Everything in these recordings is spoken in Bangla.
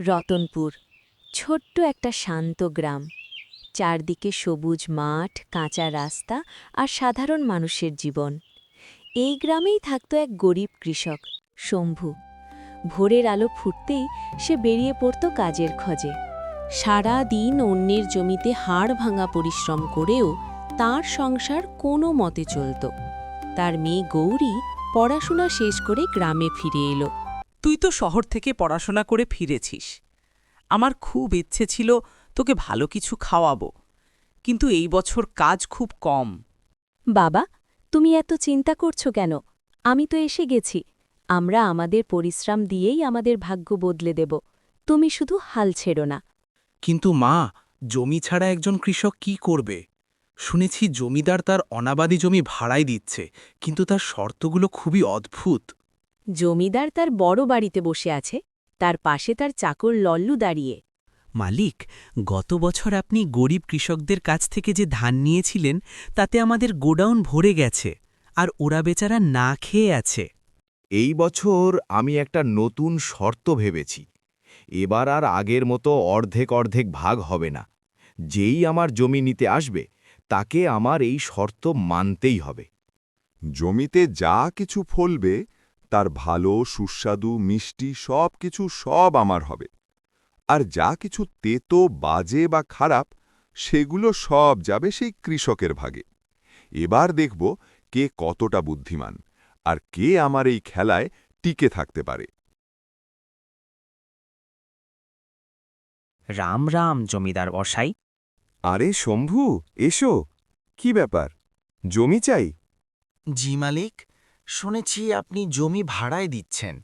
রতনপুর ছোট্ট একটা শান্ত গ্রাম। চারদিকে সবুজ মাঠ, কাঁচা রাস্তা আর সাধারণ মানুষের জীবন। এই গ্রামেই থাকত এক গরিব কৃষক, শম্ভু। ভোরের আলো ফুটতেই সে বেরিয়ে পড়ত কাজের খোঁজে। সারা দিন অন্যের জমিতে হাড় ভাঙা পরিশ্রম করেও তার সংসার কোনো মতে চলত। তার মেয়ে গৌরী পড়াশোনা শেষ করে গ্রামে ফিরে এলো। তুই তো শহর থেকে পড়াশোনা করে ফিরেছিস। আমার খুব ইচ্ছে ছিল তোকে ভালো কিছু খাওয়াবো, কিন্তু এই বছর কাজ খুব কম। বাবা, তুমি এত চিন্তা করছো কেন? আমি তো এসে গেছি। আমরা আমাদের পরিশ্রম দিয়েই আমাদের ভাগ্য বদলে দেব। তুমি শুধু হাল ছেড়ো না। কিন্তু মা, জমি ছাড়া একজন কৃষক কি করবে? শুনেছি জমিদার তার অনাবাদি জমি ভাড়ায় দিচ্ছে, কিন্তু তার শর্তগুলো খুবই অদ্ভুত। জমিদার তার বড় বাড়িতে বসে আছে, তার পাশে তার চাকর লল্লু দাঁড়িয়ে। মালিক, গত বছর আপনি গরিব কৃষকদের কাছ থেকে যে ধান নিয়েছিলেন তাতে আমাদের গোডাউন ভরে গেছে, আর ওরা বেচারা না খেয়ে আছে। এই বছর আমি একটা নতুন শর্ত ভেবেছি। এবার আর আগের মতো অর্ধেক অর্ধেক ভাগ হবে না। যেই আমার জমি নিতে আসবে তাকে আমার এই শর্ত মানতেই হবে। জমিতে যা কিছু ফলবে তার ভালো, সুস্বাদু, মিষ্টি সব আমার হবে। আর যা কিছু তেতো, বাজে বা খারাপ, সেগুলো সব যাবে সেই কৃষকের ভাগে। এবার দেখব কে কতটা বুদ্ধিমান, আর কে আমার এই খেলায় টিকে থাকতে পারে। রাম রাম জমিদার বসাই। আরে শম্ভু, এসো। কি ব্যাপার, জমি চাই? জি মালিক, শুনেছি আপনি জমি ভাড়ায় দিচ্ছেন।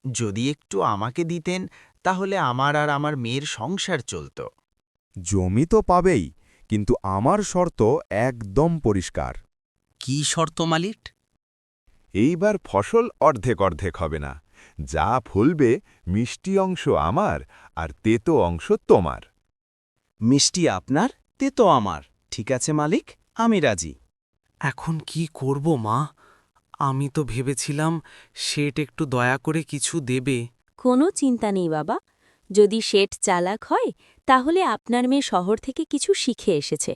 যদি একটু আমাকে দিতেন তাহলে আমার আর আমার মেয়ের সংসার চলত। জমি তো পাবেই, কিন্তু আমার শর্ত একদম পরিষ্কার। কি শর্ত মালিক? এইবার ফসল অর্ধেক অর্ধেক হবে না। যা ফলবে মিষ্টি অংশ আমার, আর তেতো অংশ তোমার। মিষ্টি আপনার, তেতো আমার। ঠিক আছে মালিক, আমি রাজি। এখন কি করব মা? আমি তো ভেবেছিলাম শেঠ একটু দয়া করে কিছু দেবে। কোনো চিন্তা নেই বাবা। যদি শেঠ চালাক হয় তাহলে আপনার মেয়ে শহর থেকে কিছু শিখে এসেছে।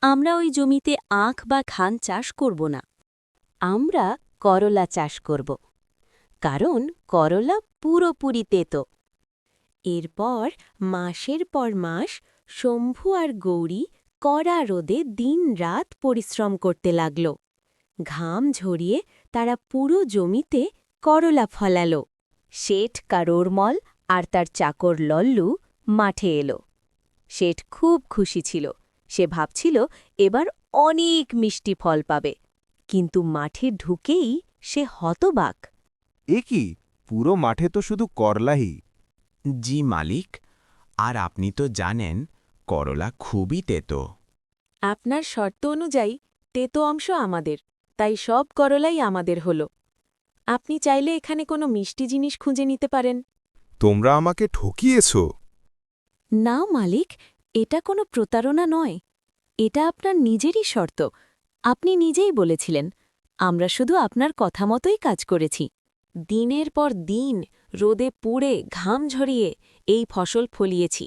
আমরা ওই জমিতে আখ বা ধান চাষ করব না। আমরা করলা চাষ করব, কারণ করলা পুরোপুরি তেতো। এরপর মাসের পর মাস শম্ভু আর গৌরী কড়া রোদে দিনরাত পরিশ্রম করতে লাগল। ঘাম ঝরিয়ে তারা পুরো জমিতে করলা ফলাল। শেঠ কারোরমল আর তার চাকর লল্লু মাঠে এলো। শেঠ খুব খুশি ছিল। সে ভাবছিল এবার অনেক মিষ্টি ফল পাবে, কিন্তু মাঠে ঢুকেই সে হতবাক। এ কি, পুরো মাঠে তো শুধু করলাই। জি মালিক, আর আপনি তো জানেন করলা খুবই তেতো। আপনার শর্ত অনুযায়ী তেতো অংশ আমাদের, তাই সব করলাই আমাদের হল। আপনি চাইলে এখানে কোনো মিষ্টি জিনিস খুঁজে নিতে পারেন। তোমরা আমাকে ঠকিয়েছ। না মালিক, এটা কোনো প্রতারণা নয়। এটা আপনার নিজেরই শর্ত। আপনি নিজেই বলেছিলেন, আমরা শুধু আপনার কথা মতোই কাজ করেছি। দিনের পর দিন রোদে পুড়ে ঘাম ঝরিয়ে এই ফসল ফলিয়েছি।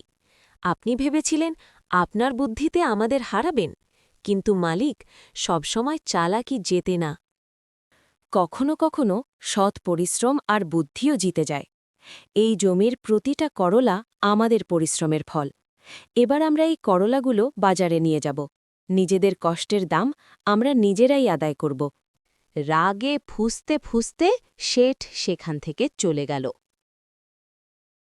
আপনি ভেবেছিলেন আপনার বুদ্ধিতে আমাদের হারাবেন, কিন্তু মালিক, সবসময় চালাকি জেতে না। কখনো কখনো সৎ পরিশ্রম আর বুদ্ধিও জিতে যায়। এই জমির প্রতিটা করলা আমাদের পরিশ্রমের ফল। এবার আমরা এই করলাগুলো বাজারে নিয়ে যাব। নিজেদের কষ্টের দাম আমরা নিজেরাই আদায় করব। রাগে ফুঁসতে ফুঁসতে শেঠ সেখান থেকে চলে গেল।